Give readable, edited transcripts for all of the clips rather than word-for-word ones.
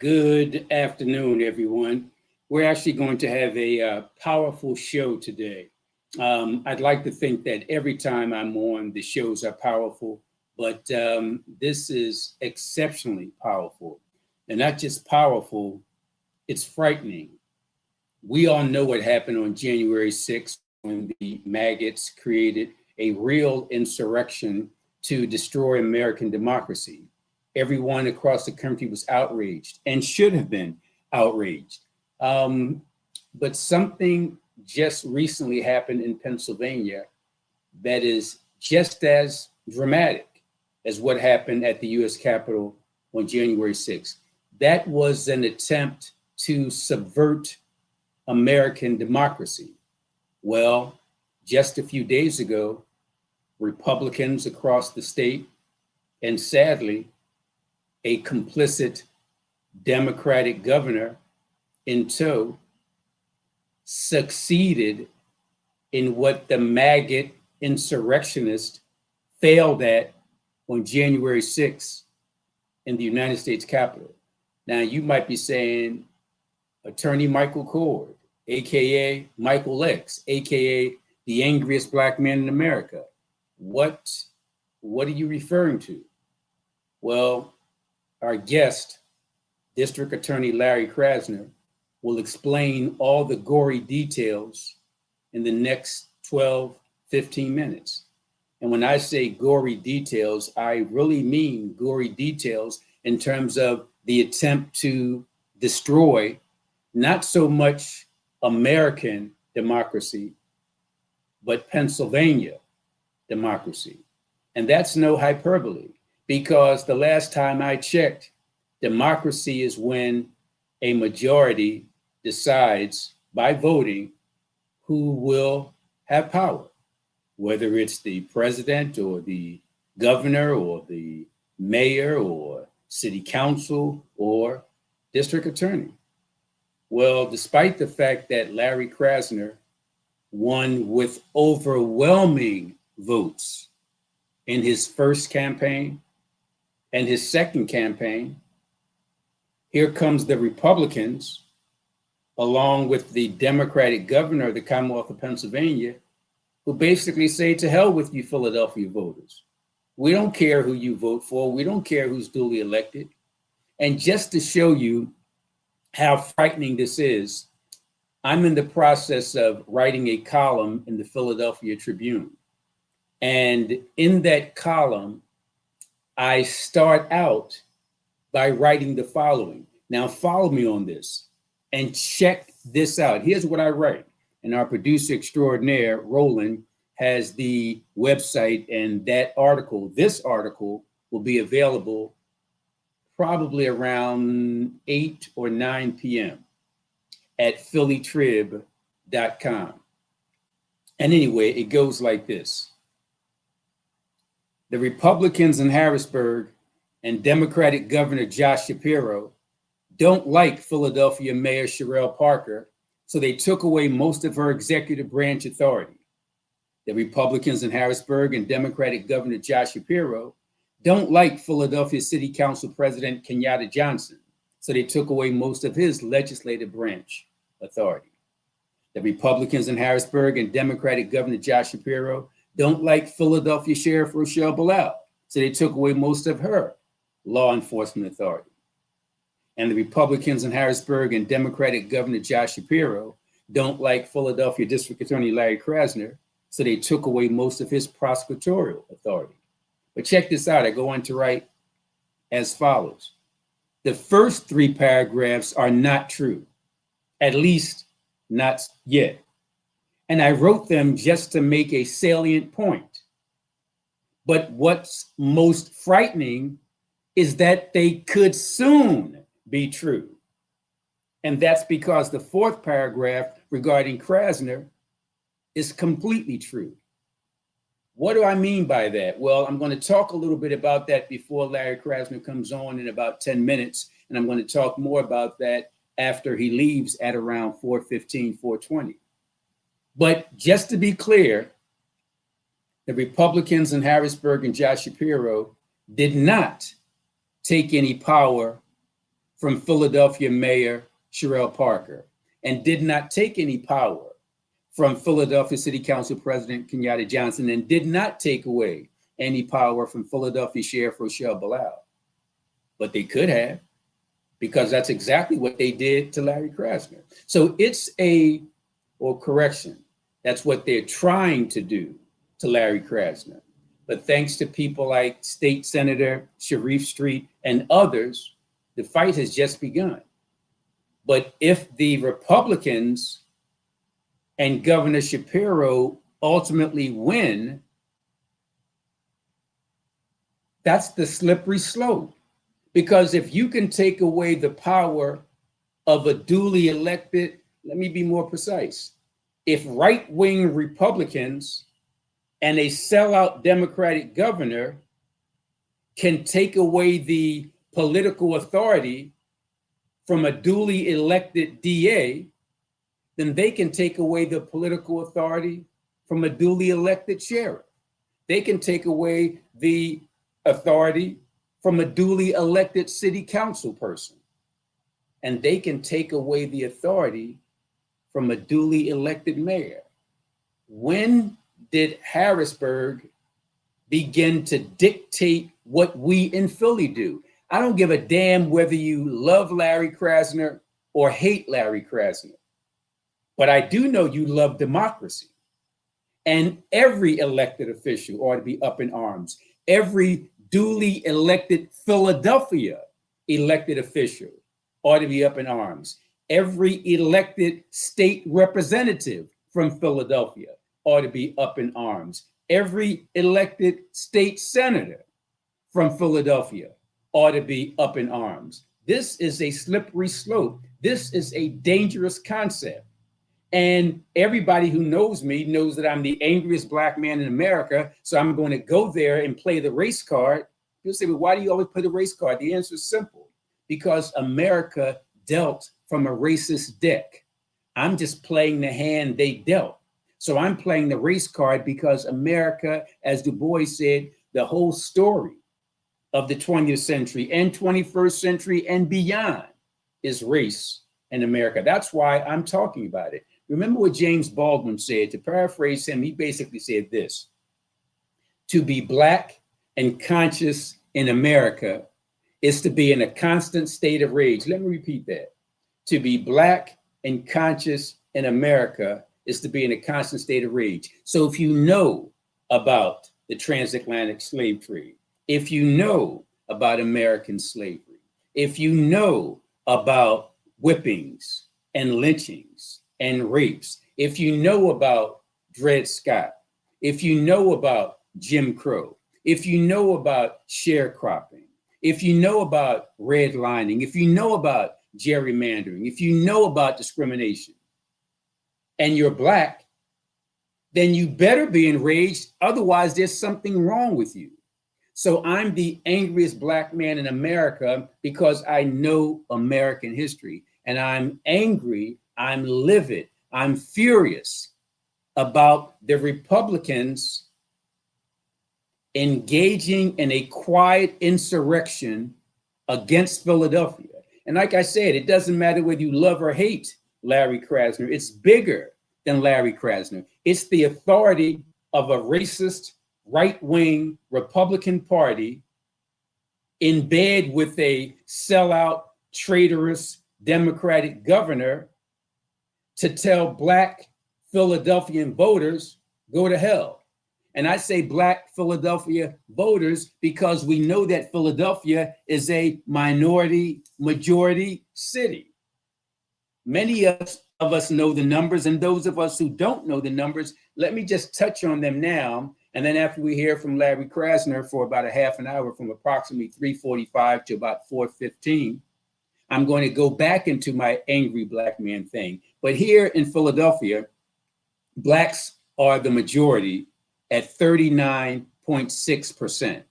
Good afternoon, everyone. We're actually going to have a powerful show today. I'd like to think that every time I'm on, the shows are powerful, but this is exceptionally powerful. And not just powerful, it's frightening. We all know what happened on January 6th when the maggots created a real insurrection to destroy American democracy. Everyone across the country was outraged and should have been outraged. Um, but something just recently happened in Pennsylvania that is just as dramatic as what happened at the US Capitol on January 6th. That was an attempt to subvert American democracy. Well, just a few days ago, Republicans across the state, and sadly, a complicit Democratic governor in tow, succeeded in what the maggot insurrectionists failed at on January 6th in the United States Capitol. Now, you might be saying, Attorney Michael Cord, AKA Michael X, AKA the angriest black man in America. What are you referring to? Well, our guest, District Attorney Larry Krasner, will explain all the gory details in the next 12, 15 minutes. And when I say gory details, I really mean gory details in terms of the attempt to destroy not so much American democracy, but Pennsylvania democracy. And that's no hyperbole, because the last time I checked, democracy is when a majority decides by voting who will have power, whether it's the president or the governor or the mayor or city council or district attorney. Well, despite the fact that Larry Krasner won with overwhelming votes in his first campaign and his second campaign, here comes the Republicans, along with the Democratic governor of the Commonwealth of Pennsylvania, who basically say, to hell with you, Philadelphia voters. We don't care who you vote for. We don't care who's duly elected. And just to show you how frightening this is, I'm in the process of writing a column in the Philadelphia Tribune. And in that column, I start out by writing the following. Now, follow me on this and check this out. Here's what I write. And our producer extraordinaire, Roland, has the website, and that article, this article, will be available probably around 8 or 9 p.m. at phillytrib.com. And anyway, it goes like this. The Republicans in Harrisburg and Democratic Governor Josh Shapiro don't like Philadelphia Mayor Sherelle Parker, so they took away most of her executive branch authority. The Republicans in Harrisburg and Democratic Governor Josh Shapiro don't like Philadelphia City Council President Kenyatta Johnson, so they took away most of his legislative branch authority. The Republicans in Harrisburg and Democratic Governor Josh Shapiro don't like Philadelphia Sheriff Rochelle Blau, so they took away most of her law enforcement authority. And the Republicans in Harrisburg and Democratic Governor Josh Shapiro don't like Philadelphia District Attorney Larry Krasner, so they took away most of his prosecutorial authority. But check this out. I go on to write as follows. The first 3 paragraphs are not true, at least not yet. And I wrote them just to make a salient point. But what's most frightening is that they could soon be true. And that's because the 4th paragraph regarding Krasner is completely true. What do I mean by that? Well, I'm going to talk a little bit about that before Larry Krasner comes on in about 10 minutes. And I'm going to talk more about that after he leaves at around 4:15, 4:20. But just to be clear, the Republicans in Harrisburg and Josh Shapiro did not take any power from Philadelphia Mayor Sherelle Parker, and did not take any power from Philadelphia City Council President Kenyatta Johnson, and did not take away any power from Philadelphia Sheriff Rochelle Bilal. But they could have, because that's exactly what they did to Larry Krasner. So that's what they're trying to do to Larry Krasner. But thanks to people like State Senator Sharif Street and others, the fight has just begun. But if the Republicans and Governor Shapiro ultimately win, that's the slippery slope. Because if you can take away the power of a duly elected, let me be more precise, if right-wing Republicans and a sellout Democratic governor can take away the political authority from a duly elected DA, then they can take away the political authority from a duly elected sheriff. They can take away the authority from a duly elected city council person. And they can take away the authority from a duly elected mayor. When did Harrisburg begin to dictate what we in Philly do? I don't give a damn whether you love Larry Krasner or hate Larry Krasner, but I do know you love democracy. And every elected official ought to be up in arms. Every duly elected Philadelphia elected official ought to be up in arms. Every elected state representative from Philadelphia ought to be up in arms. Every elected state senator from Philadelphia ought to be up in arms. This is a slippery slope. This is a dangerous concept. And everybody who knows me knows that I'm the angriest black man in America. So I'm going to go there and play the race card. People say, well, why do you always play the race card? The answer is simple. Because America dealt from a racist deck. I'm just playing the hand they dealt. So I'm playing the race card because America, as Du Bois said, the whole story of the 20th century and 21st century and beyond is race in America. That's why I'm talking about it. Remember what James Baldwin said. To paraphrase him, he basically said this: to be black and conscious in America is to be in a constant state of rage. Let me repeat that. To be black and conscious in America is to be in a constant state of rage. So if you know about the transatlantic slave trade, if you know about American slavery, if you know about whippings and lynchings and rapes, if you know about Dred Scott, if you know about Jim Crow, if you know about sharecropping, if you know about redlining, if you know about gerrymandering, if you know about discrimination, and you're black, then you better be enraged. Otherwise, there's something wrong with you. So I'm the angriest black man in America because I know American history. And I'm angry, I'm livid, I'm furious about the Republicans engaging in a quiet insurrection against Philadelphia. And like I said, it doesn't matter whether you love or hate Larry Krasner. It's bigger than Larry Krasner. It's the authority of a racist, right-wing Republican Party in bed with a sellout, traitorous Democratic governor to tell black Philadelphian voters, go to hell. And I say black Philadelphia voters because we know that Philadelphia is a minority majority city. Many of us know the numbers, and those of us who don't know the numbers, let me just touch on them now. And then after we hear from Larry Krasner for about a half an hour, from approximately 3:45 to about 4:15, I'm going to go back into my angry black man thing. But here in Philadelphia, blacks are the majority at 39.6%.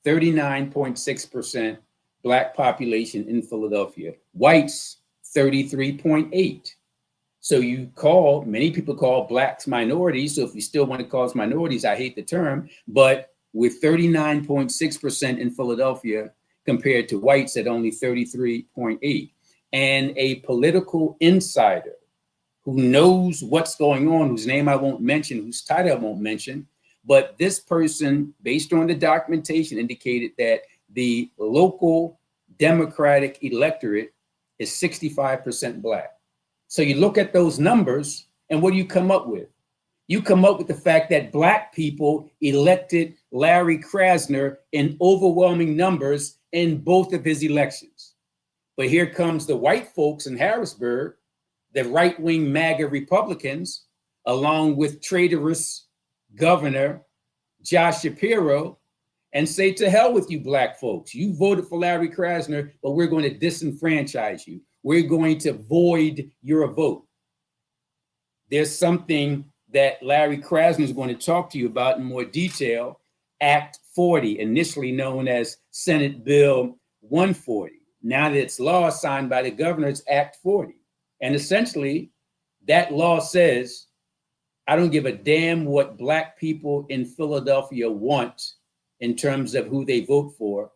39.6% black population in Philadelphia. Whites, 33.8. So many people call blacks minorities. So if you still want to call us minorities, I hate the term, but with 39.6% in Philadelphia compared to whites at only 33.8. And a political insider who knows what's going on, whose name I won't mention, whose title I won't mention, but this person, based on the documentation, indicated that the local Democratic electorate is 65% Black. So you look at those numbers, and what do you come up with? You come up with the fact that Black people elected Larry Krasner in overwhelming numbers in both of his elections. But here comes the white folks in Harrisburg, the right-wing MAGA Republicans, along with traitorous Governor Josh Shapiro, and say, to hell with you Black folks. You voted for Larry Krasner, but we're going to disenfranchise you. We're going to void your vote. There's something that Larry Krasner is going to talk to you about in more detail, Act 40, initially known as Senate Bill 140. Now that it's law signed by the governor, it's Act 40. And essentially, that law says, I don't give a damn what Black people in Philadelphia want in terms of who they vote for.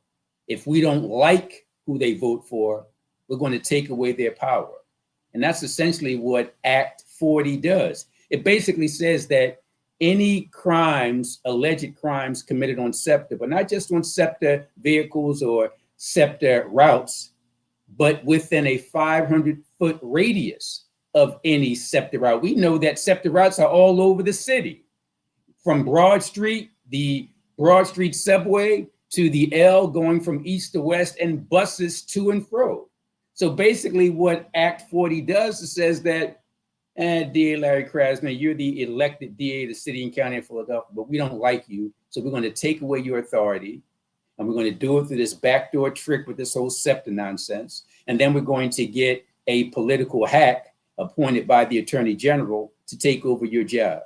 If we don't like who they vote for, we're going to take away their power. And that's essentially what Act 40 does. It basically says that any crimes, alleged crimes committed on SEPTA, but not just on SEPTA vehicles or SEPTA routes, but within a 500-foot radius of any SEPTA route. We know that SEPTA routes are all over the city, from Broad Street, the Broad Street subway, to the L going from east to west, and buses to and fro. So basically what Act 40 does, it says that, DA Larry Krasner, you're the elected DA of the city and county of Philadelphia, but we don't like you, so we're going to take away your authority. And we're going to do it through this backdoor trick with this whole SEPTA nonsense. And then we're going to get a political hack appointed by the Attorney General to take over your job.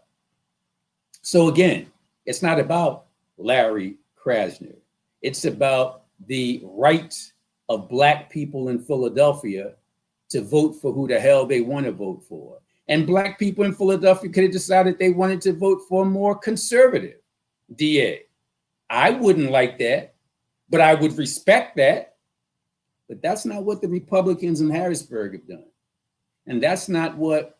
So again, it's not about Larry Krasner. It's about the right of Black people in Philadelphia to vote for who the hell they want to vote for. And Black people in Philadelphia could have decided they wanted to vote for a more conservative DA. I wouldn't like that, but I would respect that. But that's not what the Republicans in Harrisburg have done. And that's not what,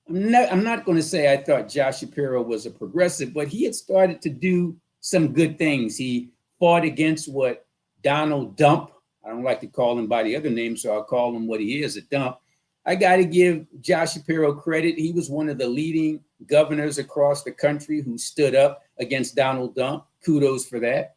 I'm not going to say I thought Josh Shapiro was a progressive, but he had started to do some good things. He fought against what Donald Dump, I don't like to call him by the other name, so I'll call him what he is, a dump. I got to give Josh Shapiro credit. He was one of the leading governors across the country who stood up against Donald Dump. Kudos for that.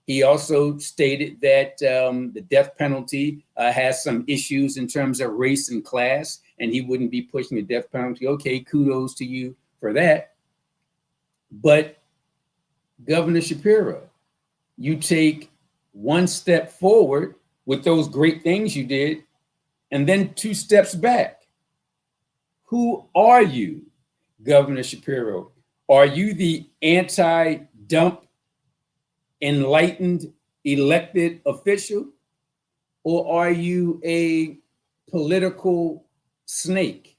He also stated that the death penalty has some issues in terms of race and class, and he wouldn't be pushing the death penalty. Okay, kudos to you for that. But Governor Shapiro, you take one step forward with those great things you did, and then 2 steps back. Who are you, Governor Shapiro? Are you the anti-dump, enlightened, elected official? Or are you a political snake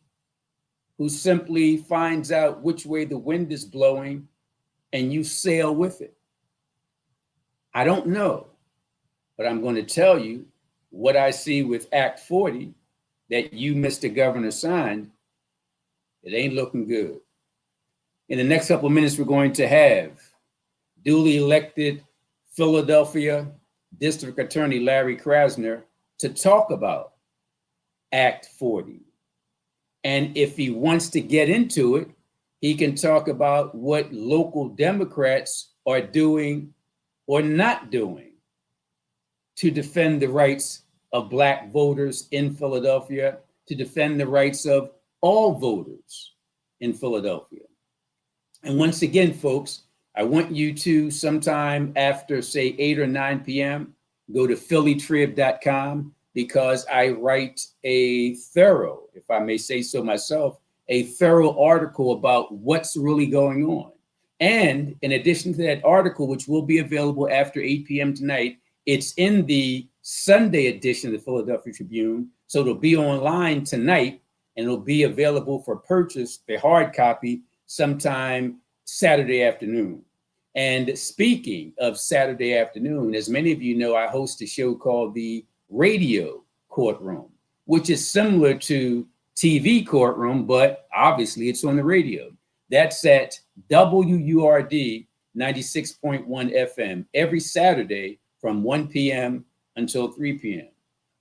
who simply finds out which way the wind is blowing and you sail with it? I don't know, but I'm going to tell you what I see with Act 40 that you, Mr. Governor, signed. It ain't looking good. In the next couple of minutes, we're going to have duly elected Philadelphia District Attorney Larry Krasner to talk about Act 40. And if he wants to get into it, he can talk about what local Democrats are doing or not doing to defend the rights of Black voters in Philadelphia, to defend the rights of all voters in Philadelphia. And once again, folks, I want you to sometime after, say, 8 or 9 p.m., go to phillytrib.com, because I write a thorough, if I may say so myself, a thorough article about what's really going on. And in addition to that article, which will be available after 8 p.m. tonight, it's in the Sunday edition of the Philadelphia Tribune. So it'll be online tonight, and it'll be available for purchase, the hard copy, sometime Saturday afternoon. And speaking of Saturday afternoon, as many of you know, I host a show called the Radio Courtroom, which is similar to TV Courtroom, but obviously it's on the radio. That's at WURD 96.1 FM every Saturday from 1 p.m. until 3 p.m.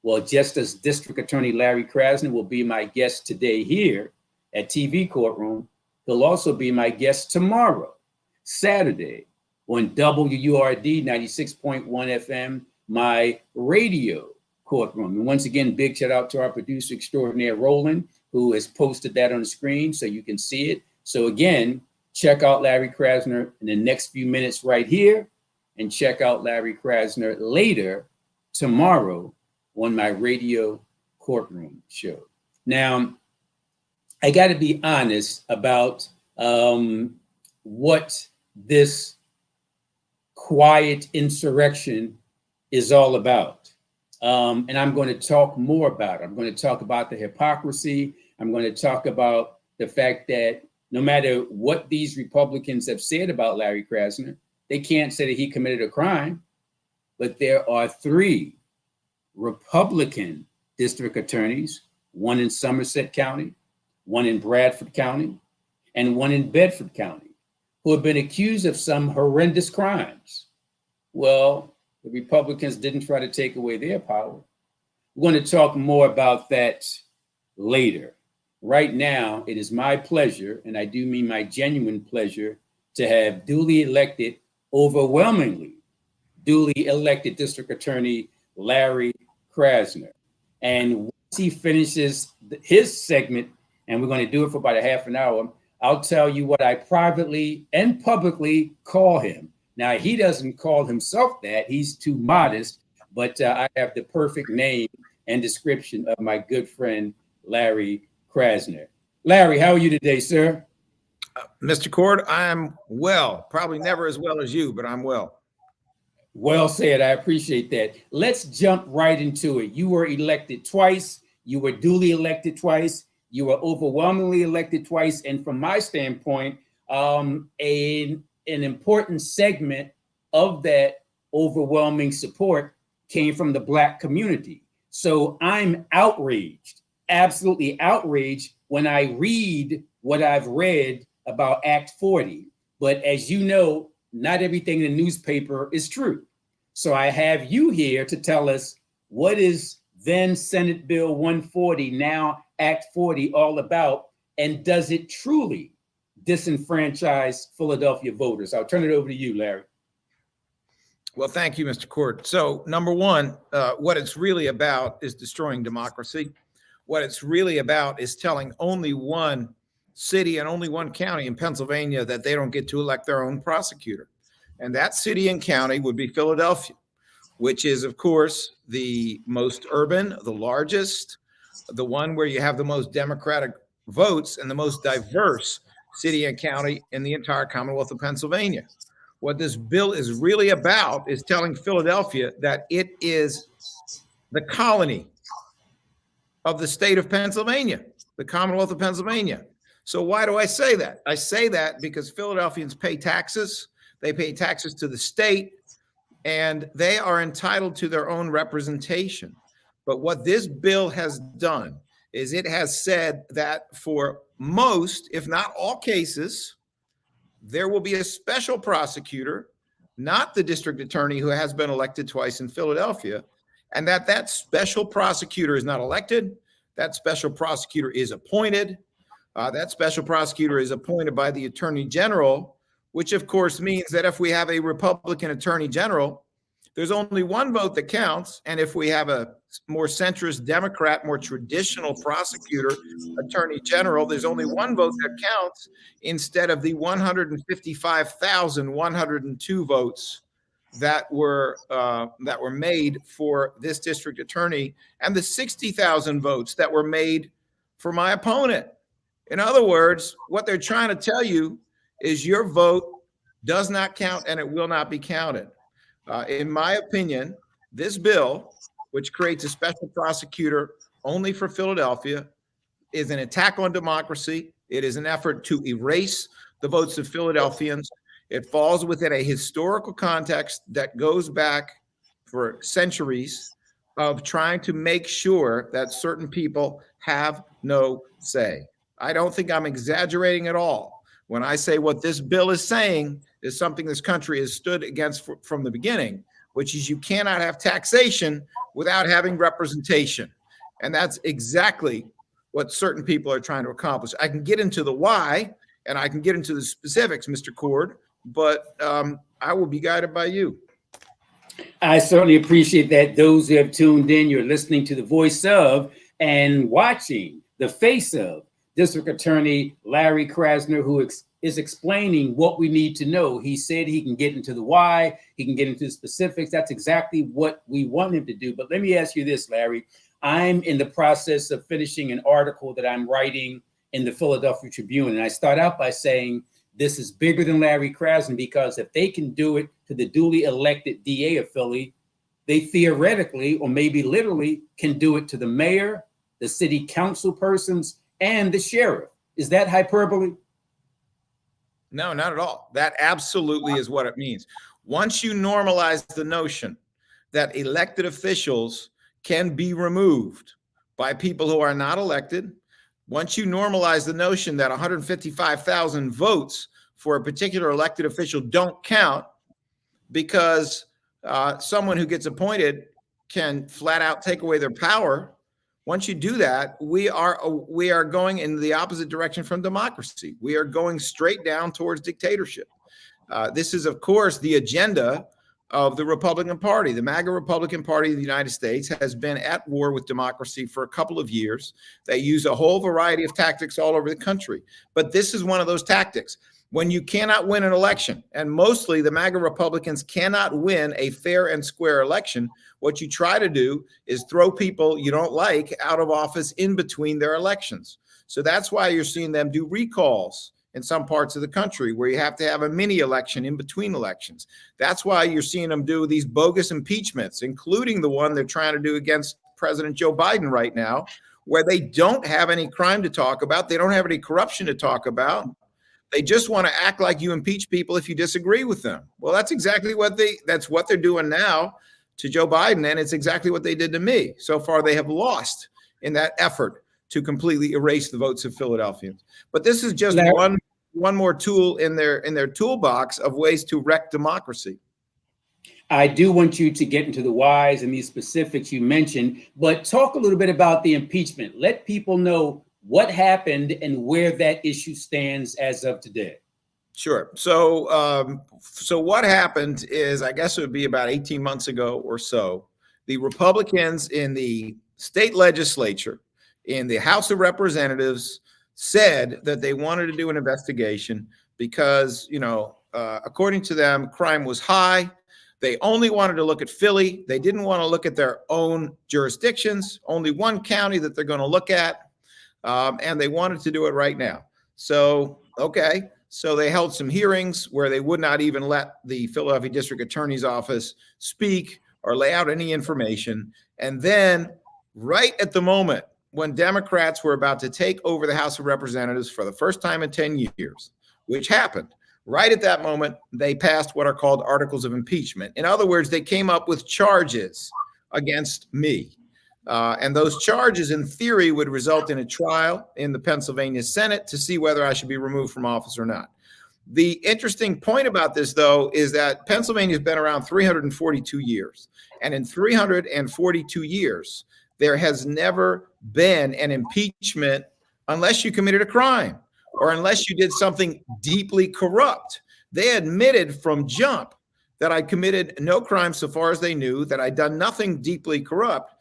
Well, just as District Attorney Larry Krasner will be my guest today here at TV Courtroom, he'll also be my guest tomorrow, Saturday, on WURD 96.1 FM, my radio courtroom. And once again, big shout out to our producer extraordinaire, Roland, who has posted that on the screen so you can see it. So again, check out Larry Krasner in the next few minutes right here, and check out Larry Krasner later tomorrow on my radio courtroom show. Now, I got to be honest about what this quiet insurrection is all about. And I'm going to talk more about it. I'm going to talk about the hypocrisy. I'm going to talk about the fact that no matter what these Republicans have said about Larry Krasner, they can't say that he committed a crime. But there are 3 Republican district attorneys, one in Somerset County, one in Bradford County, and one in Bedford County, who have been accused of some horrendous crimes. Well, the Republicans didn't try to take away their power. We're going to talk more about that later. Right now, it is my pleasure, and I do mean my genuine pleasure, to have overwhelmingly duly elected District Attorney Larry Krasner. And once he finishes his segment, and we're going to do it for about a half an hour, I'll tell you what I privately and publicly call him. Now, he doesn't call himself that. He's too modest, but I have the perfect name and description of my good friend, Larry Krasner. Larry, how are you today, sir? Mr. Cord, I'm well. Probably never as well as you, but I'm well. Well said. I appreciate that. Let's jump right into it. You were elected twice. You were duly elected twice. You were overwhelmingly elected twice. And from my standpoint, an important segment of that overwhelming support came from the Black community. So I'm outraged, absolutely outraged when I read what I've read about Act 40. But as you know, not everything in the newspaper is true. So I have you here to tell us, what is then Senate Bill 140, now Act 40, all about? And does it truly disenfranchise Philadelphia voters? I'll turn it over to you, Larry. Well, thank you, Mr. Court. So number one, what it's really about is destroying democracy. What it's really about is telling only one city and only one county in Pennsylvania that they don't get to elect their own prosecutor. And that city and county would be Philadelphia, which is, of course, the most urban, the largest, the one where you have the most Democratic votes and the most diverse city and county in the entire Commonwealth of Pennsylvania. What this bill is really about is telling Philadelphia that it is the colony of the state of Pennsylvania, the Commonwealth of Pennsylvania. So why do I say that? I say that because Philadelphians pay taxes. They pay taxes to the state, and they are entitled to their own representation. But what this bill has done is it has said that for most, if not all cases, there will be a special prosecutor, not the district attorney who has been elected twice in Philadelphia, and that special prosecutor is not elected. That special prosecutor is appointed. That special prosecutor is appointed by the attorney general, which of course means that if we have a Republican attorney general, there's only one vote that counts. And if we have a more centrist Democrat, more traditional prosecutor, attorney general, there's only one vote that counts instead of the 155,102 votes that were made for this district attorney, and the 60,000 votes that were made for my opponent. In other words, what they're trying to tell you is your vote does not count and it will not be counted. In my opinion, this bill, which creates a special prosecutor only for Philadelphia, is an attack on democracy. It is an effort to erase the votes of Philadelphians. It falls within a historical context that goes back for centuries of trying to make sure that certain people have no say. I don't think I'm exaggerating at all when I say what this bill is saying is something this country has stood against from the beginning, which is you cannot have taxation without having representation. And that's exactly what certain people are trying to accomplish. I can get into the why and I can get into the specifics, Mr. Cord, but I will be guided by you. I certainly appreciate that. Those who have tuned in, you're listening to the voice of and watching the face of District Attorney Larry Krasner, who is explaining what we need to know. He said he can get into the why, he can get into the specifics. That's exactly what we want him to do. But let me ask you this, Larry. I'm in the process of finishing an article that I'm writing in the Philadelphia Tribune. And I start out by saying, this is bigger than Larry Krasner, because if they can do it to the duly elected DA of Philly, they theoretically, or maybe literally, can do it to the mayor, the city council persons, and the sheriff. Is that hyperbole? No, not at all. That absolutely is what it means. Once you normalize the notion that elected officials can be removed by people who are not elected, once you normalize the notion that 155,000 votes for a particular elected official don't count because someone who gets appointed can flat out take away their power, once you do that, we are going in the opposite direction from democracy. We are going straight down towards dictatorship. This is, of course, the agenda of the Republican Party. The MAGA Republican Party of the United States has been at war with democracy for a couple of years. They use a whole variety of tactics all over the country. But this is one of those tactics. When you cannot win an election, and mostly the MAGA Republicans cannot win a fair and square election, what you try to do is throw people you don't like out of office in between their elections. So that's why you're seeing them do recalls in some parts of the country where you have to have a mini election in between elections. That's why you're seeing them do these bogus impeachments, including the one they're trying to do against President Joe Biden right now, where they don't have any crime to talk about. They don't have any corruption to talk about. They just want to act like you impeach people if you disagree with them. Well, that's exactly what they're doing now to Joe Biden, and it's exactly what they did to me. So far, they have lost in that effort to completely erase the votes of Philadelphians. But this is just one more tool in their toolbox of ways to wreck democracy. I do want you to get into the whys and these specifics you mentioned, but talk a little bit about the impeachment. Let people know what happened and where that issue stands as of today. Sure. So what happened is, I guess it would be about 18 months ago or so, the Republicans in the state legislature, in the House of Representatives, said that they wanted to do an investigation because, according to them, crime was high. They only wanted to look at Philly. They didn't want to look at their own jurisdictions, only one county that they're going to look at. And they wanted to do it right now. So, okay. So they held some hearings where they would not even let the Philadelphia District Attorney's Office speak or lay out any information. And then right at the moment when Democrats were about to take over the House of Representatives for the first time in 10 years, which happened, right at that moment, they passed what are called articles of impeachment. In other words, they came up with charges against me. And those charges, in theory, would result in a trial in the Pennsylvania Senate to see whether I should be removed from office or not. The interesting point about this, though, is that Pennsylvania has been around 342 years. And in 342 years, there has never been an impeachment unless you committed a crime or unless you did something deeply corrupt. They admitted from jump that I committed no crime so far as they knew, that I'd done nothing deeply corrupt.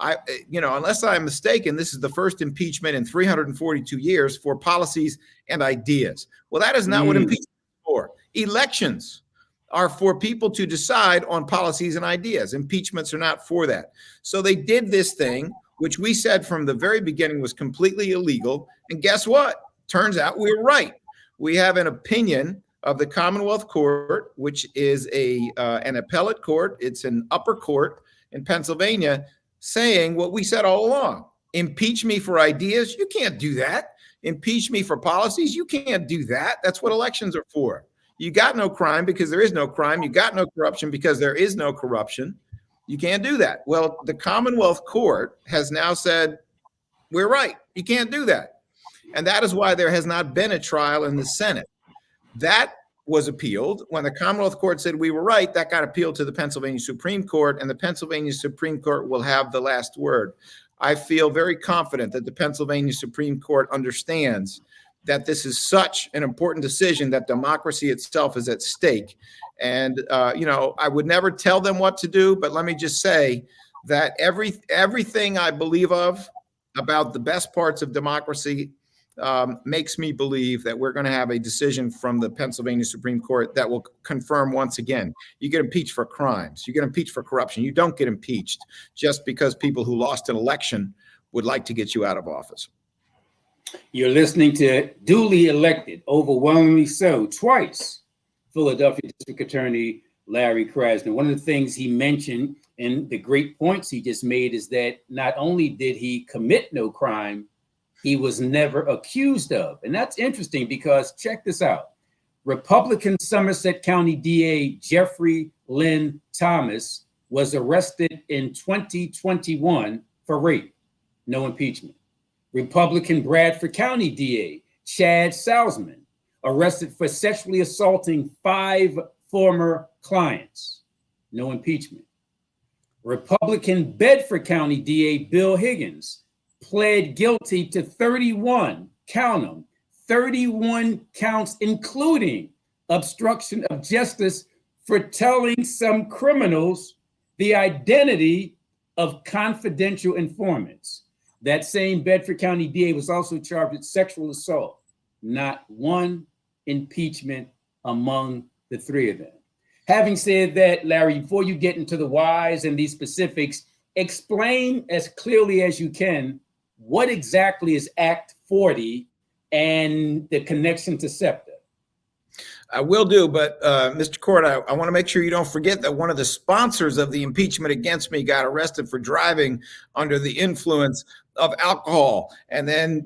Unless I'm mistaken, this is the first impeachment in 342 years for policies and ideas. Well, that is not what impeachment is for. Elections are for people to decide on policies and ideas. Impeachments are not for that. So they did this thing, which we said from the very beginning was completely illegal. And guess what? Turns out we were right. We have an opinion of the Commonwealth Court, which is an appellate court. It's an upper court in Pennsylvania, saying what we said all along. Impeach me for ideas. You can't do that. Impeach me for policies. You can't do that. That's what elections are for. You got no crime because there is no crime. You got no corruption because there is no corruption. You can't do that. Well, the Commonwealth Court has now said, we're right. You can't do that. And that is why there has not been a trial in the Senate. That was appealed. When the Commonwealth Court said we were right, that got appealed to the Pennsylvania Supreme Court, and the Pennsylvania Supreme Court will have the last word. I feel very confident that the Pennsylvania Supreme Court understands that this is such an important decision, that democracy itself is at stake. And, I would never tell them what to do, but let me just say that everything I believe of about the best parts of democracy makes me believe that we're going to have a decision from the Pennsylvania Supreme Court that will confirm once again, you get impeached for crimes, you get impeached for corruption. You don't get impeached just because people who lost an election would like to get you out of office. You're listening to duly elected, overwhelmingly so, twice, Philadelphia District Attorney Larry Krasner. One of the things he mentioned and the great points he just made is that not only did he commit no crime, he was never accused of. And that's interesting because check this out. Republican Somerset County DA Jeffrey Lynn Thomas was arrested in 2021 for rape, no impeachment. Republican Bradford County DA Chad Salzman arrested for sexually assaulting 5 former clients, no impeachment. Republican Bedford County DA Bill Higgins pled guilty to 31, count them, 31 counts, including obstruction of justice for telling some criminals the identity of confidential informants. That same Bedford County DA was also charged with sexual assault. Not one impeachment among the 3 of them. Having said that, Larry, before you get into the whys and these specifics, explain as clearly as you can what exactly is Act 40 and the connection to SEPTA. I will do, but Mr. Court, I want to make sure you don't forget that one of the sponsors of the impeachment against me got arrested for driving under the influence of alcohol, and then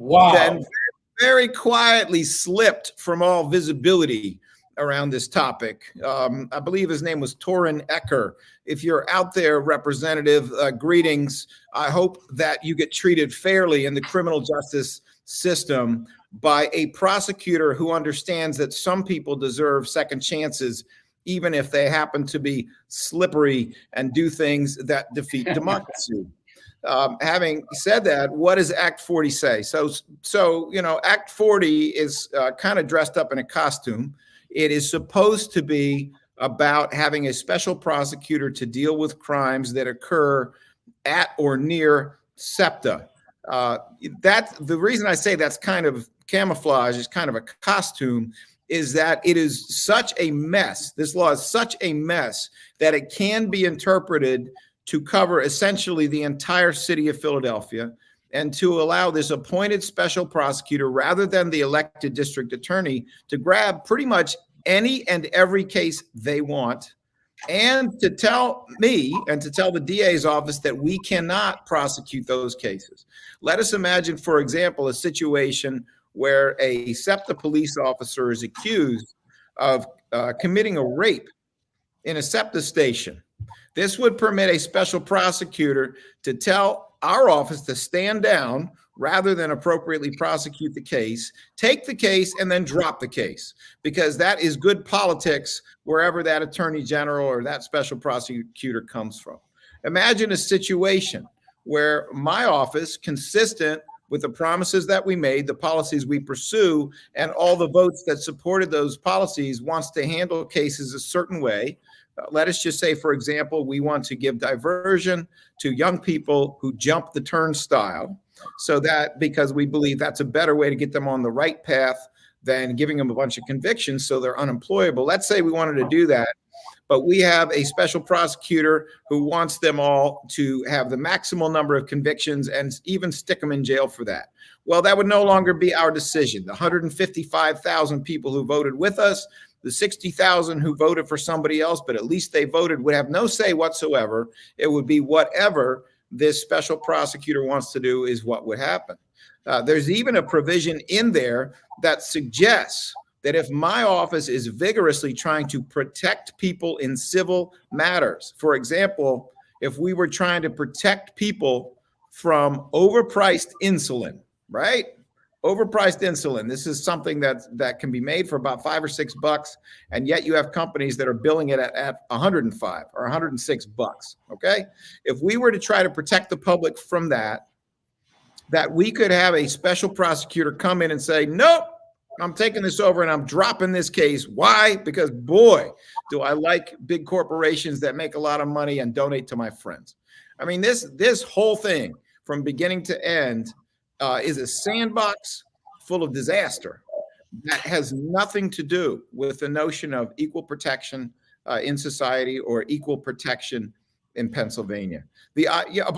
very quietly slipped from all visibility around this topic. I believe his name was Torin Ecker. If you're out there, Representative, greetings. I hope that you get treated fairly in the criminal justice system by a prosecutor who understands that some people deserve second chances, even if they happen to be slippery and do things that defeat democracy. Having said that, what does Act 40 say? So Act 40 is kind of dressed up in a costume. It is supposed to be about having a special prosecutor to deal with crimes that occur at or near SEPTA. That's the reason I say that's kind of camouflage, is kind of a costume, is that it is such a mess. This law is such a mess that it can be interpreted to cover essentially the entire city of Philadelphia, and to allow this appointed special prosecutor, rather than the elected district attorney, to grab pretty much any and every case they want, and to tell me and to tell the DA's office that we cannot prosecute those cases. Let us imagine, for example, a situation where a SEPTA police officer is accused of committing a rape in a SEPTA station. This would permit a special prosecutor to tell our office to stand down rather than appropriately prosecute the case, take the case, and then drop the case, because that is good politics wherever that attorney general or that special prosecutor comes from. Imagine a situation where my office, consistent with the promises that we made, the policies we pursue, and all the votes that supported those policies, wants to handle cases a certain way. Let us just say, for example, we want to give diversion to young people who jump the turnstile, so that, because we believe that's a better way to get them on the right path than giving them a bunch of convictions so they're unemployable. Let's say we wanted to do that, but we have a special prosecutor who wants them all to have the maximal number of convictions and even stick them in jail for that. Well, that would no longer be our decision. The 155,000 people who voted with us, the 60,000 who voted for somebody else, but at least they voted, would have no say whatsoever. It would be whatever this special prosecutor wants to do is what would happen. There's even a provision in there that suggests that if my office is vigorously trying to protect people in civil matters, for example, if we were trying to protect people from overpriced insulin, right? Overpriced insulin. This is something that can be made for about $5 or $6, and yet you have companies that are billing it at 105 or 106 bucks. Okay, if we were to try to protect the public from that we could have a special prosecutor come in and say, nope, I'm taking this over and I'm dropping this case. Why? Because boy, do I like big corporations that make a lot of money and donate to my friends. I mean, this whole thing from beginning to end is a sandbox full of disaster that has nothing to do with the notion of equal protection in society or equal protection in Pennsylvania.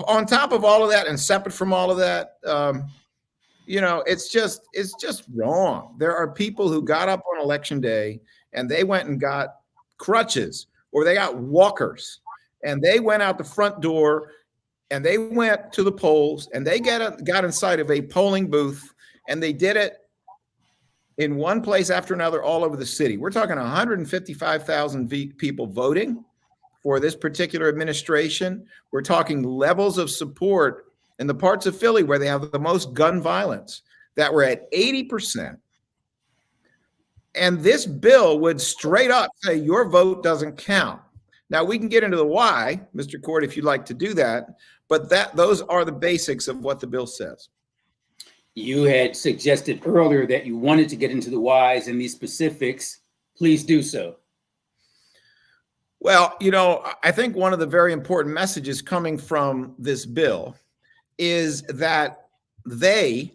On top of all of that and separate from all of that, it's just wrong. There are people who got up on election day and they went and got crutches or they got walkers and they went out the front door and they went to the polls and they got inside of a polling booth and they did it in one place after another all over the city. We're talking 155,000 people voting for this particular administration. We're talking levels of support in the parts of Philly where they have the most gun violence that were at 80%. And this bill would straight up say your vote doesn't count. Now we can get into the why, Mr. Court, if you'd like to do that, but those are the basics of what the bill says. You had suggested earlier that you wanted to get into the whys and these specifics. Please do so. Well, I think one of the very important messages coming from this bill is that they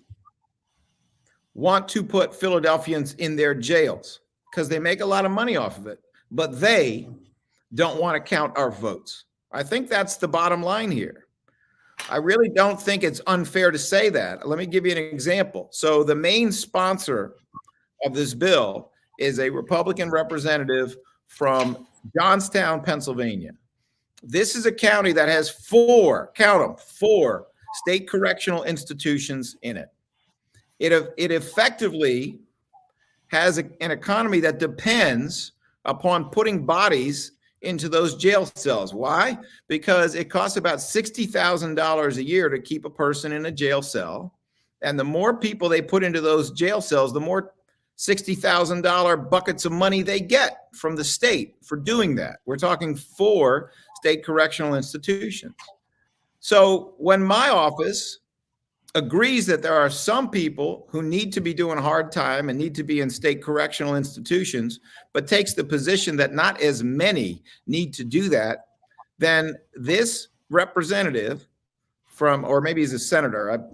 want to put Philadelphians in their jails because they make a lot of money off of it, but they don't want to count our votes. I think that's the bottom line here. I really don't think it's unfair to say that. Let me give you an example. So the main sponsor of this bill is a Republican representative from Johnstown, Pennsylvania. This is a county that has four state correctional institutions in it. It effectively has an economy that depends upon putting bodies into those jail cells. Why? Because it costs about $60,000 a year to keep a person in a jail cell. And the more people they put into those jail cells, the more $60,000 buckets of money they get from the state for doing that. We're talking 4 state correctional institutions. So when my office agrees that there are some people who need to be doing hard time and need to be in state correctional institutions, but takes the position that not as many need to do that, then this representative from, or maybe he's a senator,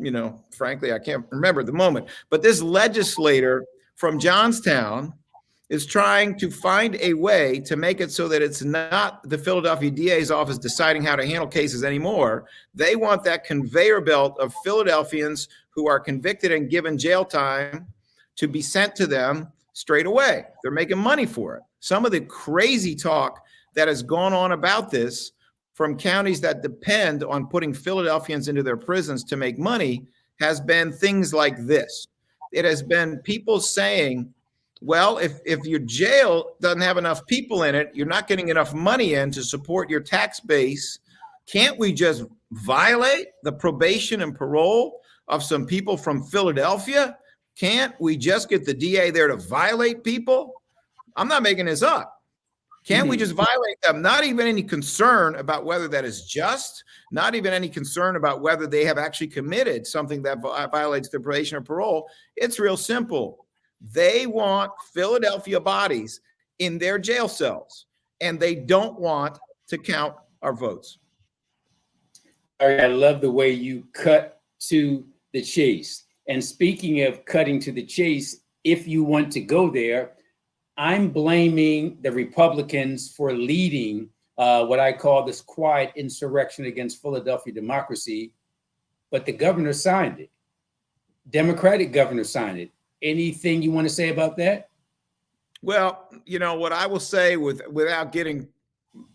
frankly, I can't remember at the moment, but this legislator from Johnstown is trying to find a way to make it so that it's not the Philadelphia DA's office deciding how to handle cases anymore. They want that conveyor belt of Philadelphians who are convicted and given jail time to be sent to them straight away. They're making money for it. Some of the crazy talk that has gone on about this from counties that depend on putting Philadelphians into their prisons to make money has been things like this. It has been people saying, well, if your jail doesn't have enough people in it, you're not getting enough money in to support your tax base. Can't we just violate the probation and parole of some people from Philadelphia? Can't we just get the DA there to violate people? I'm not making this up. Can't we just violate them? Not even any concern about whether that is just, not even any concern about whether they have actually committed something that violates their probation or parole. It's real simple. They want Philadelphia bodies in their jail cells, and they don't want to count our votes. All right, I love the way you cut to the chase. And speaking of cutting to the chase, if you want to go there, I'm blaming the Republicans for leading what I call this quiet insurrection against Philadelphia democracy, but the governor signed it. Democratic governor signed it. Anything you want to say about that? Well, what I will say without getting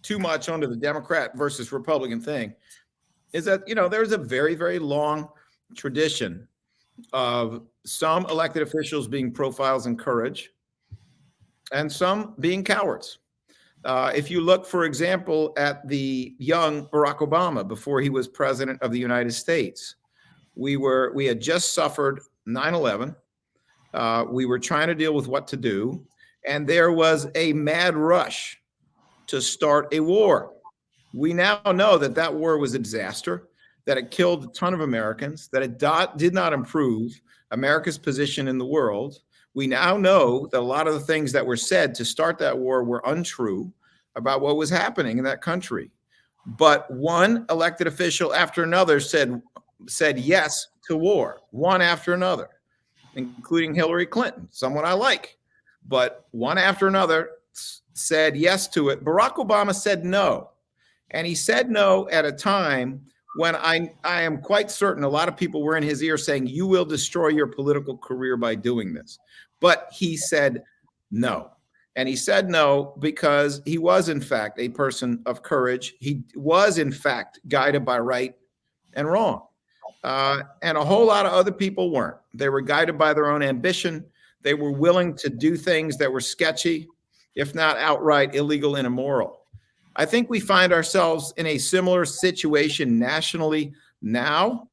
too much onto the Democrat versus Republican thing is that, there's a very, very long tradition of some elected officials being profiles in courage and some being cowards. If you look, for example, at the young Barack Obama before he was president of the United States, we had just suffered 9/11. We were trying to deal with what to do, and there was a mad rush to start a war. We now know that that war was a disaster, that it killed a ton of Americans, that it did not improve America's position in the world. We now know that a lot of the things that were said to start that war were untrue about what was happening in that country. But one elected official after another said yes to war, one after another, including Hillary Clinton, someone I like. But one after another said yes to it. Barack Obama said no. And he said no at a time when I am quite certain a lot of people were in his ear saying, you will destroy your political career by doing this. But he said no. And he said no because he was, in fact, a person of courage. He was, in fact, guided by right and wrong. And a whole lot of other people weren't. They were guided by their own ambition. They were willing to do things that were sketchy, if not outright illegal and immoral. I think we find ourselves in a similar situation nationally now,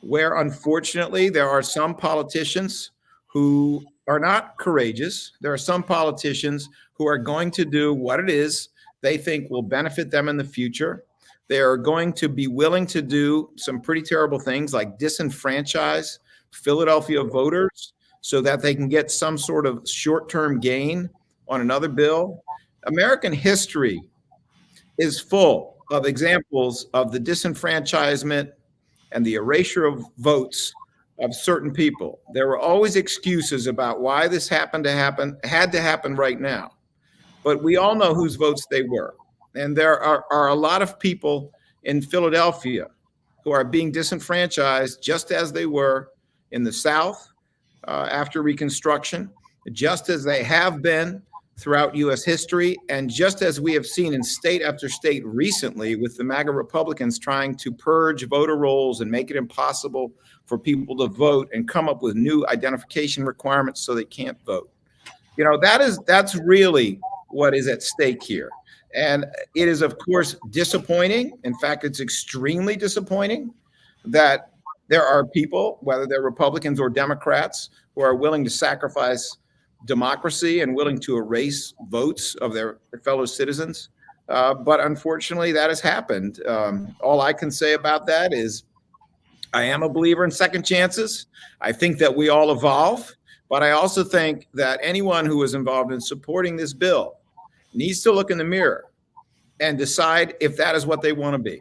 where unfortunately there are some politicians who are not courageous. There are some politicians who are going to do what it is they think will benefit them in the future. They are going to be willing to do some pretty terrible things like disenfranchise Philadelphia voters so that they can get some sort of short-term gain on another bill. American history is full of examples of the disenfranchisement and the erasure of votes of certain people. There were always excuses about why this had to happen right now. But we all know whose votes they were. And there are a lot of people in Philadelphia who are being disenfranchised just as they were in the South after Reconstruction, just as they have been throughout U.S. history, and just as we have seen in state after state recently with the MAGA Republicans trying to purge voter rolls and make it impossible for people to vote and come up with new identification requirements so they can't vote. You know, that's really what is at stake here. And it is, of course, disappointing. In fact, it's extremely disappointing that there are people, whether they're Republicans or Democrats, who are willing to sacrifice democracy and willing to erase votes of their fellow citizens. But unfortunately, that has happened. All I can say about that is I am a believer in second chances. I think that we all evolve. But I also think that anyone who is involved in supporting this bill needs to look in the mirror and decide if that is what they want to be.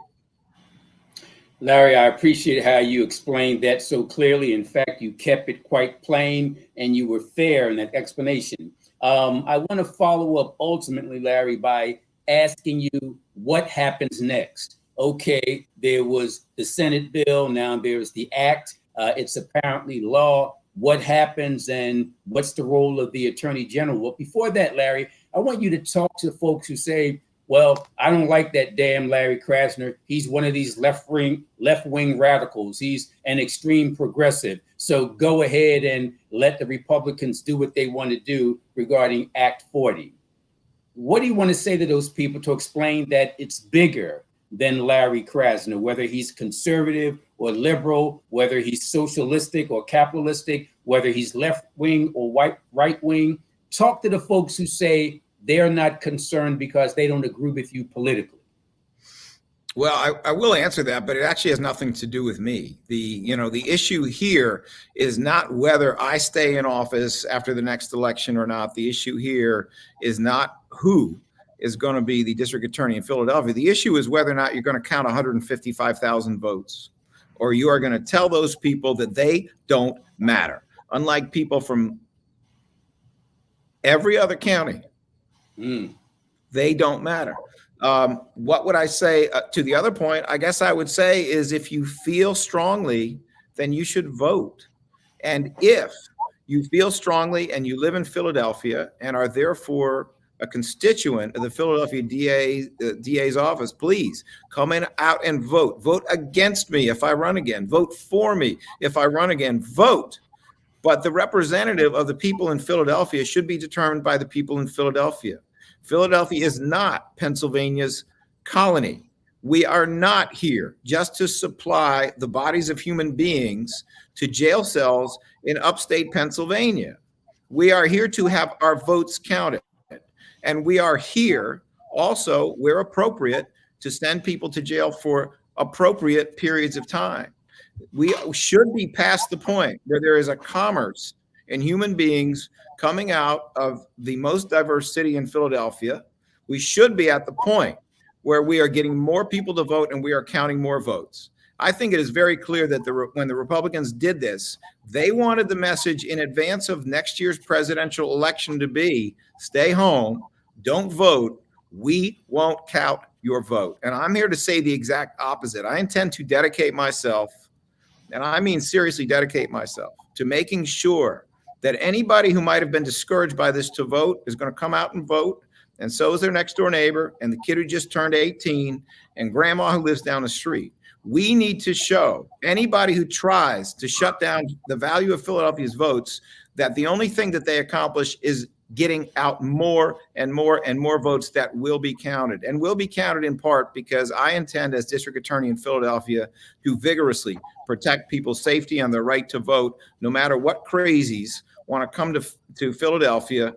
Larry, I appreciate how you explained that so clearly. In fact, you kept it quite plain and you were fair in that explanation. I want to follow up ultimately, Larry, by asking you what happens next. Okay, there was the Senate bill, now there's the act. It's apparently law. What happens and what's the role of the Attorney General? Well, before that, Larry, I want you to talk to folks who say, well, I don't like that damn Larry Krasner. He's one of these left-wing radicals. He's an extreme progressive. So go ahead and let the Republicans do what they want to do regarding Act 40. What do you want to say to those people to explain that it's bigger than Larry Krasner, whether he's conservative or liberal, whether he's socialistic or capitalistic, whether he's left-wing or right-wing? Talk to the folks who say they're not concerned because they don't agree with you politically. Well, I will answer that, but it actually has nothing to do with me. The issue here is not whether I stay in office after the next election or not. The issue here is not who is going to be the district attorney in Philadelphia. The issue is whether or not you're going to count 155,000 votes, or you are going to tell those people that they don't matter. Unlike people from every other county, they don't matter. What would I say to the other point? I guess I would say is if you feel strongly, then you should vote. And if you feel strongly and you live in Philadelphia and are therefore a constituent of the Philadelphia DA's office, please come out and vote. Vote against me if I run again. Vote for me if I run again. Vote. But the representative of the people in Philadelphia should be determined by the people in Philadelphia. Philadelphia is not Pennsylvania's colony. We are not here just to supply the bodies of human beings to jail cells in upstate Pennsylvania. We are here to have our votes counted. And we are here also, where appropriate, to send people to jail for appropriate periods of time. We should be past the point where there is a commerce in human beings coming out of the most diverse city in Philadelphia. We should be at the point where we are getting more people to vote and we are counting more votes. I think it is very clear that when the Republicans did this, they wanted the message in advance of next year's presidential election to be, stay home, don't vote, we won't count your vote. And I'm here to say the exact opposite. I intend to dedicate myself, and I mean seriously dedicate myself, to making sure that anybody who might have been discouraged by this to vote is going to come out and vote, and so is their next door neighbor and the kid who just turned 18 and grandma who lives down the street. We need to show anybody who tries to shut down the value of Philadelphia's votes that the only thing that they accomplish is getting out more and more and more votes that will be counted, and will be counted in part because I intend, as district attorney in Philadelphia, to vigorously protect people's safety and their right to vote, no matter what crazies want to come to Philadelphia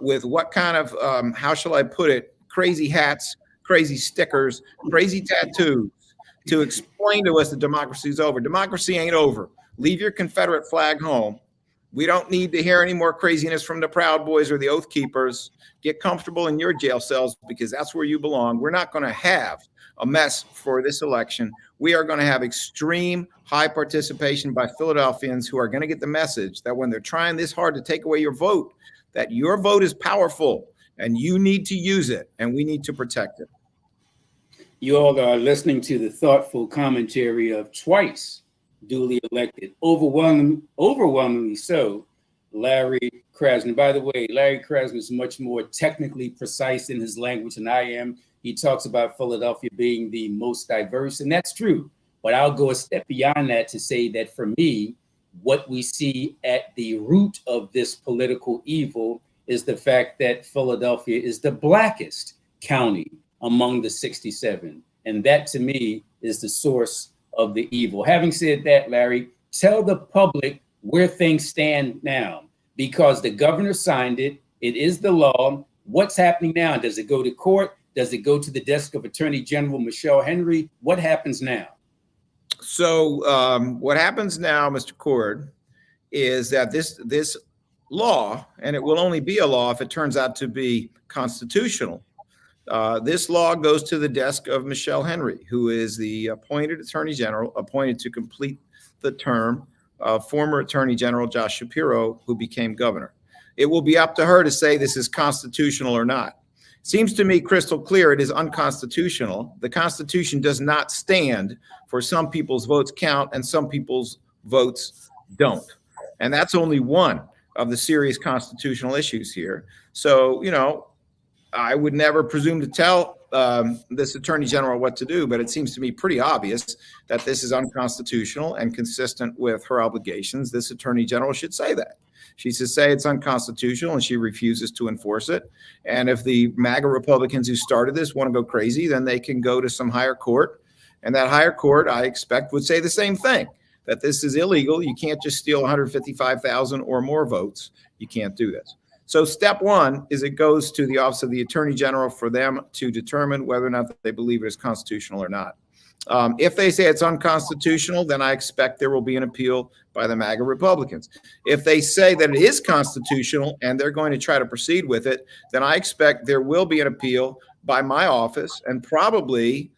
with what kind of, how shall I put it, crazy hats, crazy stickers, crazy tattoos, to explain to us that democracy is over. Democracy ain't over. Leave your Confederate flag home. We don't need to hear any more craziness from the Proud Boys or the Oath Keepers. Get comfortable in your jail cells because that's where you belong. We're not going to have a mess for this election. We are going to have extreme high participation by Philadelphians who are going to get the message that when they're trying this hard to take away your vote, that your vote is powerful and you need to use it and we need to protect it. You all are listening to the thoughtful commentary of twice duly elected, overwhelmingly so, Larry Krasner. By the way, Larry Krasner is much more technically precise in his language than I am. He talks about Philadelphia being the most diverse, and that's true. But I'll go a step beyond that to say that for me, what we see at the root of this political evil is the fact that Philadelphia is the blackest county among the 67. And that to me is the source of the evil. Having said that, Larry, tell the public where things stand now, because the governor signed it. It is the law. What's happening now? Does it go to court? Does it go to the desk of Attorney General Michelle Henry? What happens now? So what happens now, Mr. Cord, is that this law, and it will only be a law if it turns out to be constitutional, this law goes to the desk of Michelle Henry, who is the appointed Attorney General, appointed to complete the term of former Attorney General Josh Shapiro, who became governor. It will be up to her to say this is constitutional or not. Seems to me crystal clear it is unconstitutional. The Constitution does not stand for some people's votes count and some people's votes don't. And that's only one of the serious constitutional issues here. So, you know, I would never presume to tell this Attorney General what to do, but it seems to me pretty obvious that this is unconstitutional and consistent with her obligations. This Attorney General should say that. She should say it's unconstitutional and she refuses to enforce it. And if the MAGA Republicans who started this want to go crazy, then they can go to some higher court. And that higher court, I expect, would say the same thing, that this is illegal. You can't just steal 155,000 or more votes. You can't do this. So step one is it goes to the Office of the Attorney General for them to determine whether or not they believe it is constitutional or not. If they say it's unconstitutional, then I expect there will be an appeal by the MAGA Republicans. If they say that it is constitutional and they're going to try to proceed with it, then I expect there will be an appeal by my office and probably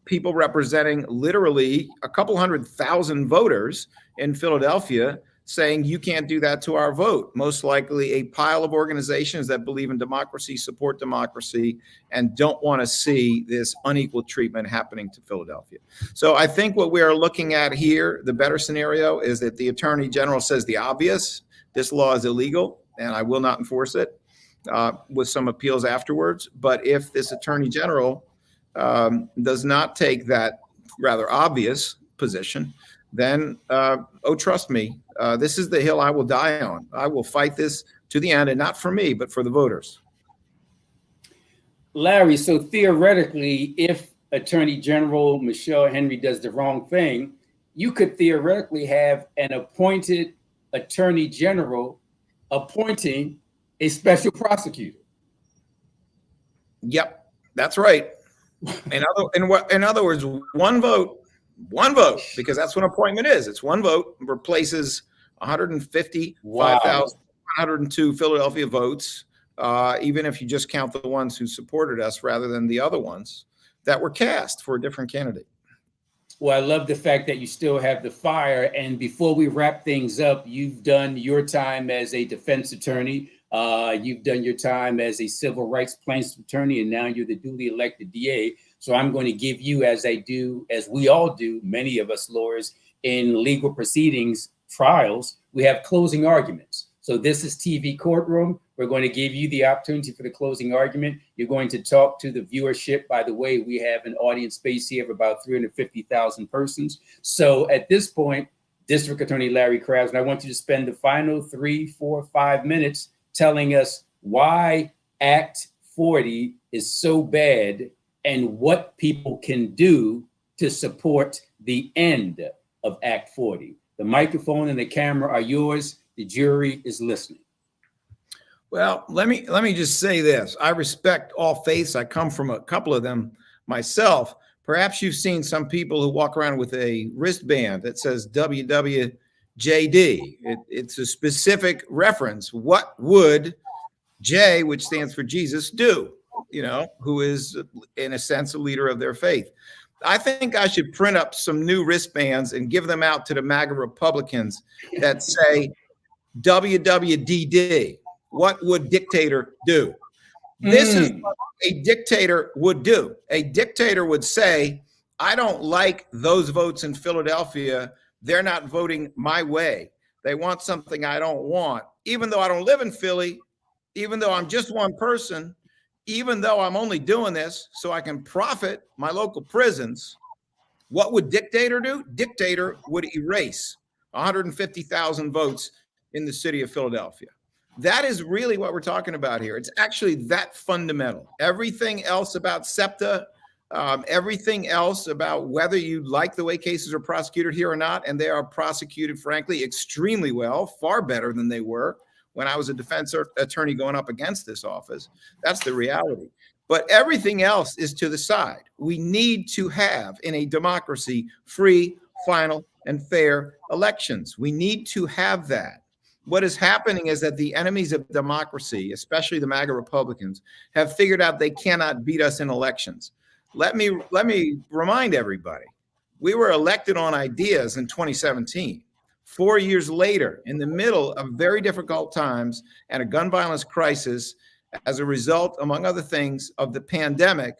people representing literally a couple 100,000 voters in Philadelphia saying you can't do that to our vote. Most likely a pile of organizations that believe in democracy, support democracy, and don't want to see this unequal treatment happening to Philadelphia. So I think what we are looking at here, the better scenario is that the Attorney General says the obvious, this law is illegal and I will not enforce it, with some appeals afterwards. But if this Attorney General does not take that rather obvious position, then, oh, trust me, this is the hill I will die on. I will fight this to the end, and not for me, but for the voters. Larry, so theoretically, if Attorney General Michelle Henry does the wrong thing, you could theoretically have an appointed Attorney General appointing a special prosecutor. Yep, that's right. In other words, one vote, because that's what an appointment is. It's one vote replaces 155,102 Philadelphia votes, even if you just count the ones who supported us rather than the other ones that were cast for a different candidate. Well, I love the fact that you still have the fire. And before we wrap things up, you've done your time as a defense attorney. You've done your time as a civil rights plaintiff's attorney, and now you're the duly elected DA. So I'm going to give you, as I do, as we all do, many of us lawyers in legal proceedings, trials, we have closing arguments. So this is TV Courtroom. We're going to give you the opportunity for the closing argument. You're going to talk to the viewership. By the way, we have an audience space here of about 350,000 persons. So at this point, District Attorney Larry Krasner, I want you to spend the final 3, 4, 5 minutes telling us why Act 40 is so bad and what people can do to support the end of Act 40. The microphone and the camera are yours. The jury is listening. Well, let me just say this. I respect all faiths. I come from a couple of them myself. Perhaps you've seen some people who walk around with a wristband that says WWJD. It's a specific reference. What would J, which stands for Jesus, do? You know, who is, in a sense, a leader of their faith. I think I should print up some new wristbands and give them out to the MAGA Republicans that say WWDD. What would dictator do? This is what a dictator would do. A dictator would say, I don't like those votes in Philadelphia. They're not voting my way. They want something I don't want. Even though I don't live in Philly, even though I'm just one person, even though I'm only doing this so I can profit my local prisons, what would dictator do? Dictator would erase 150,000 votes in the city of Philadelphia. That is really what we're talking about here. It's actually that fundamental. Everything else about SEPTA, everything else about whether you like the way cases are prosecuted here or not, and they are prosecuted, frankly, extremely well, far better than they were when I was a defense attorney going up against this office. That's the reality. But everything else is to the side. We need to have, in a democracy, free, final, and fair elections. We need to have that. What is happening is that the enemies of democracy, especially the MAGA Republicans, have figured out they cannot beat us in elections. Let me remind everybody, we were elected on ideas in 2017. 4 years later, in the middle of very difficult times and a gun violence crisis, as a result, among other things, of the pandemic,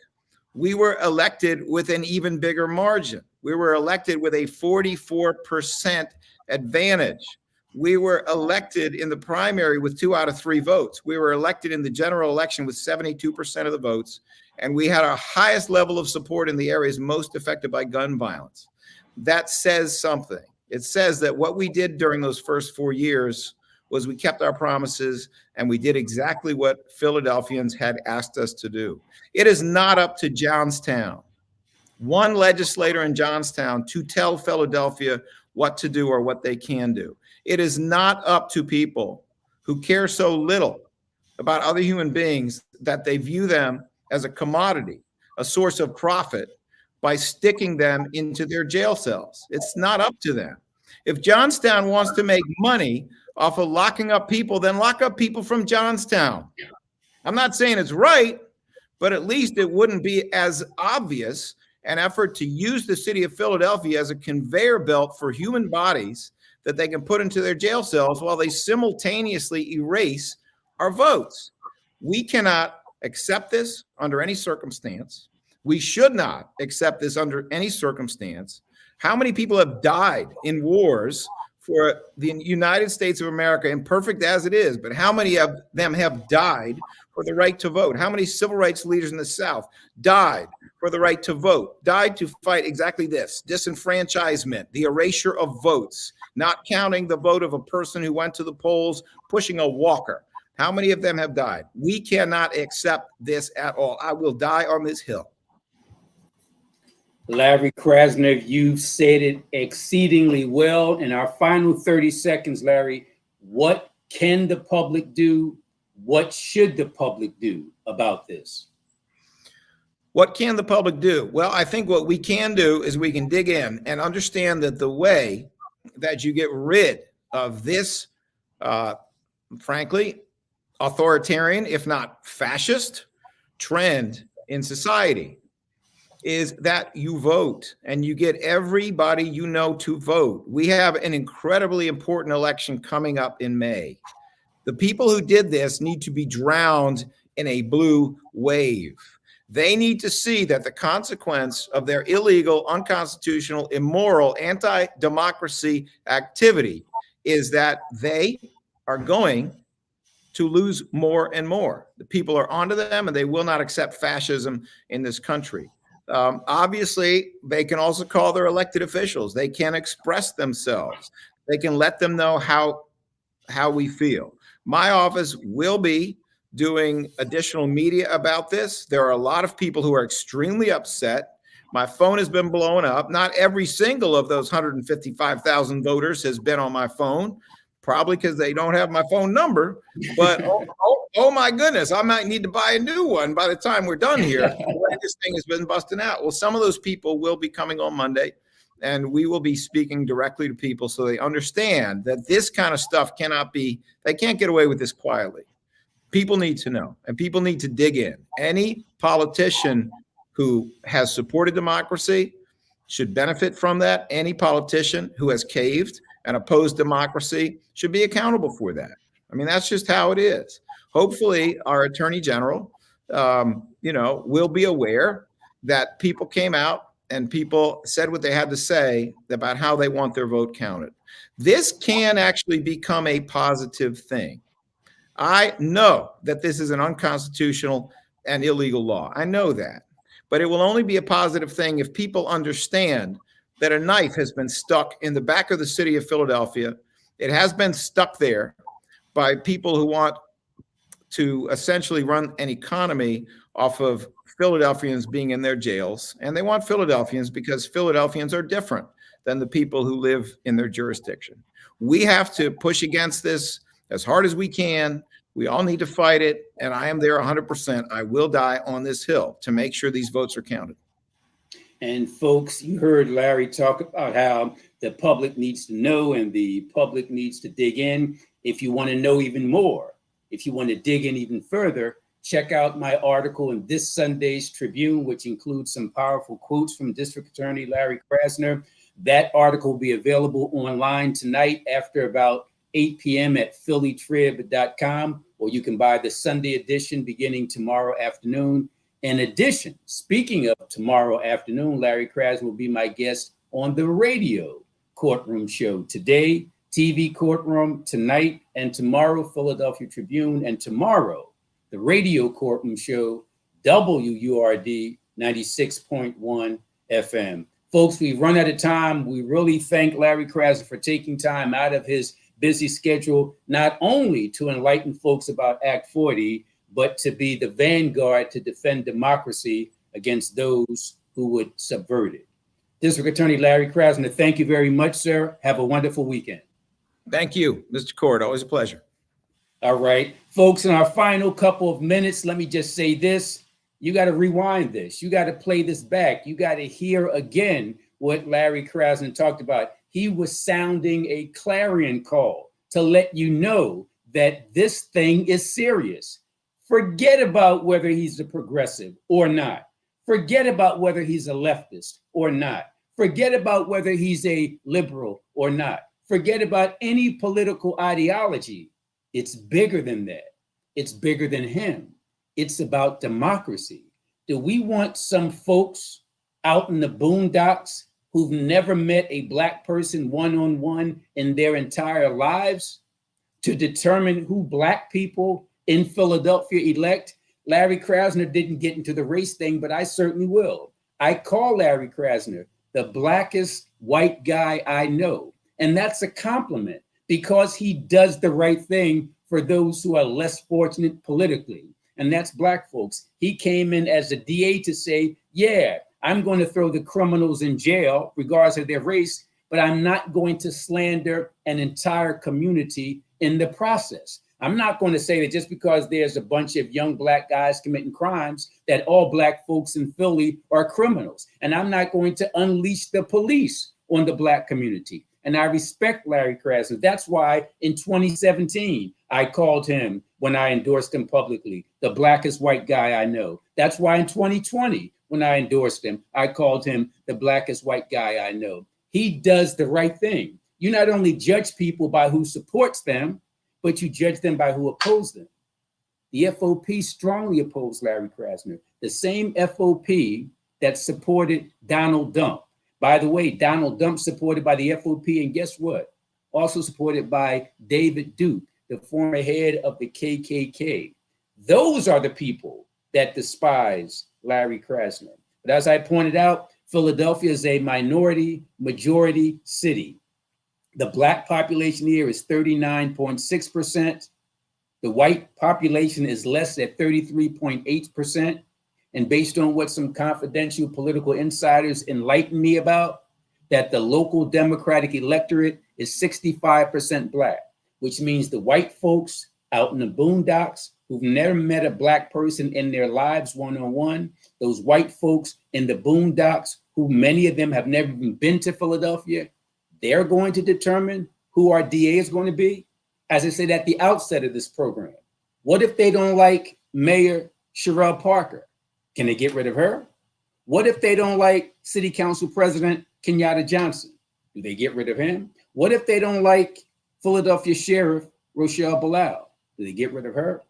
we were elected with an even bigger margin. We were elected with a 44% advantage. We were elected in the primary with 2 out of 3 votes. We were elected in the general election with 72% of the votes, and we had our highest level of support in the areas most affected by gun violence. That says something. It says that what we did during those first 4 years was we kept our promises and we did exactly what Philadelphians had asked us to do. It is not up to Johnstown, one legislator in Johnstown, to tell Philadelphia what to do or what they can do. It is not up to people who care so little about other human beings that they view them as a commodity, a source of profit, by sticking them into their jail cells. It's not up to them. If Johnstown wants to make money off of locking up people, then lock up people from Johnstown. I'm not saying it's right, but at least it wouldn't be as obvious an effort to use the city of Philadelphia as a conveyor belt for human bodies that they can put into their jail cells while they simultaneously erase our votes. We cannot accept this under any circumstance. We should not accept this under any circumstance. How many people have died in wars for the United States of America, imperfect as it is, but how many of them have died for the right to vote? How many civil rights leaders in the South died for the right to vote, died to fight exactly this: disenfranchisement, the erasure of votes, not counting the vote of a person who went to the polls pushing a walker? How many of them have died? We cannot accept this at all. I will die on this hill. Larry Krasner, you've said it exceedingly well. In our final 30 seconds, Larry, what can the public do? What should the public do about this? What can the public do? Well, I think what we can do is we can dig in and understand that the way that you get rid of this, frankly, authoritarian, if not fascist, trend in society is that you vote and you get everybody you know to vote. We have an incredibly important election coming up in May. The people who did this need to be drowned in a blue wave. They need to see that the consequence of their illegal, unconstitutional, immoral, anti-democracy activity is that they are going to lose more and more. The people are onto them, and they will not accept fascism in this country. Obviously, they can also call their elected officials. They can express themselves. They can let them know how we feel. My office will be doing additional media about this. There are a lot of people who are extremely upset. My phone has been blowing up. Not every single of those 155,000 voters has been on my phone, probably because they don't have my phone number. But oh my goodness, I might need to buy a new one by the time we're done here. This thing has been busting out. Well, some of those people will be coming on Monday, and we will be speaking directly to people so they understand that this kind of stuff they can't get away with this quietly. People need to know, and people need to dig in. Any politician who has supported democracy should benefit from that. Any politician who has caved and opposed democracy should be accountable for that. I mean, that's just how it is. Hopefully, our Attorney General, will be aware that people came out and people said what they had to say about how they want their vote counted. This can actually become a positive thing. I know that this is an unconstitutional and illegal law. I know that. But it will only be a positive thing if people understand that a knife has been stuck in the back of the city of Philadelphia. It has been stuck there by people who want to essentially run an economy off of Philadelphians being in their jails. And they want Philadelphians because Philadelphians are different than the people who live in their jurisdiction. We have to push against this as hard as we can. We all need to fight it. And I am there 100%. I will die on this hill to make sure these votes are counted. And folks, you heard Larry talk about how the public needs to know and the public needs to dig in. If you want to know even more, if you want to dig in even further, check out my article in this Sunday's Tribune, which includes some powerful quotes from District Attorney Larry Krasner. That article will be available online tonight after about 8 p.m. at phillytrib.com, or you can buy the Sunday edition beginning tomorrow afternoon. In addition, speaking of tomorrow afternoon, Larry Krasner will be my guest on the radio Courtroom show today, TV Courtroom tonight, and tomorrow, Philadelphia Tribune, and tomorrow, the radio Courtroom show, WURD 96.1 FM. Folks, we've run out of time. We really thank Larry Krasner for taking time out of his busy schedule, not only to enlighten folks about Act 40, but to be the vanguard to defend democracy against those who would subvert it. District Attorney Larry Krasner, thank you very much, sir. Have a wonderful weekend. Thank you, Mr. Court. Always a pleasure. All right, folks, in our final couple of minutes, let me just say this. You got to rewind this. You got to play this back. You got to hear again what Larry Krasner talked about. He was sounding a clarion call to let you know that this thing is serious. Forget about whether he's a progressive or not. Forget about whether he's a leftist or not. Forget about whether he's a liberal or not. Forget about any political ideology. It's bigger than that. It's bigger than him. It's about democracy. Do we want some folks out in the boondocks who've never met a Black person one-on-one in their entire lives to determine who Black people in Philadelphia elect. Larry Krasner didn't get into the race thing, but I certainly will. I call Larry Krasner the blackest white guy I know. And that's a compliment because he does the right thing for those who are less fortunate politically. And that's black folks. He came in as a DA to say, yeah, I'm going to throw the criminals in jail, regardless of their race, but I'm not going to slander an entire community in the process. I'm not going to say that just because there's a bunch of young black guys committing crimes, that all black folks in Philly are criminals. And I'm not going to unleash the police on the black community. And I respect Larry Krasner. That's why in 2017, I called him, when I endorsed him publicly, the blackest white guy I know. That's why in 2020, when I endorsed him, I called him the blackest white guy I know. He does the right thing. You not only judge people by who supports them, but you judge them by who oppose them. The FOP strongly opposed Larry Krasner, the same FOP that supported Donald Dump. By the way, Donald Dump supported by the FOP, and guess what? Also supported by David Duke, the former head of the KKK. Those are the people that despise Larry Krasner. But as I pointed out, Philadelphia is a minority majority city. The black population here is 39.6%. The white population is less at 33.8%. And based on what some confidential political insiders enlightened me about, that the local Democratic electorate is 65% black, which means the white folks out in the boondocks who've never met a black person in their lives one-on-one, those white folks in the boondocks who many of them have never even been to Philadelphia, they're going to determine who our DA is going to be. As I said at the outset of this program, what if they don't like Mayor Sherelle Parker? Can they get rid of her? What if they don't like City Council President Kenyatta Johnson? Do they get rid of him? What if they don't like Philadelphia Sheriff Rochelle Bilal? Do they get rid of her?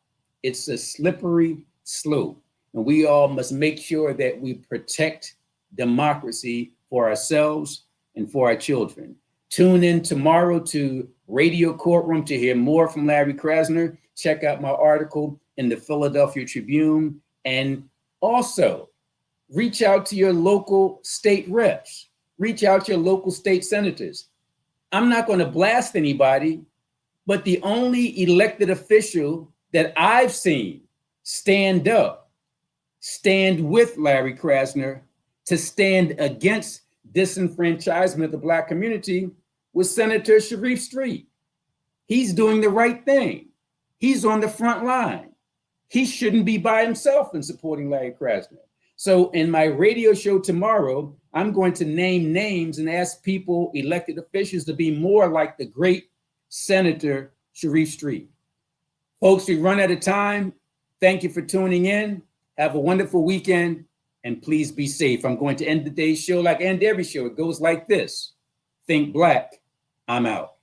It's a slippery slope. And we all must make sure that we protect democracy for ourselves and for our children. Tune in tomorrow to Radio Courtroom to hear more from Larry Krasner. Check out my article in the Philadelphia Tribune. And also, reach out to your local state reps. Reach out to your local state senators. I'm not going to blast anybody, but the only elected official that I've seen stand up, stand with Larry Krasner to stand against disenfranchisement of the black community was Senator Sharif Street. He's doing the right thing. He's on the front line. He shouldn't be by himself in supporting Larry Krasner. So in my radio show tomorrow, I'm going to name names and ask people, elected officials, to be more like the great Senator Sharif Street. Folks, we run out of time. Thank you for tuning in. Have a wonderful weekend, and please be safe. I'm going to end today's show like I end every show. It goes like this. Think black. I'm out.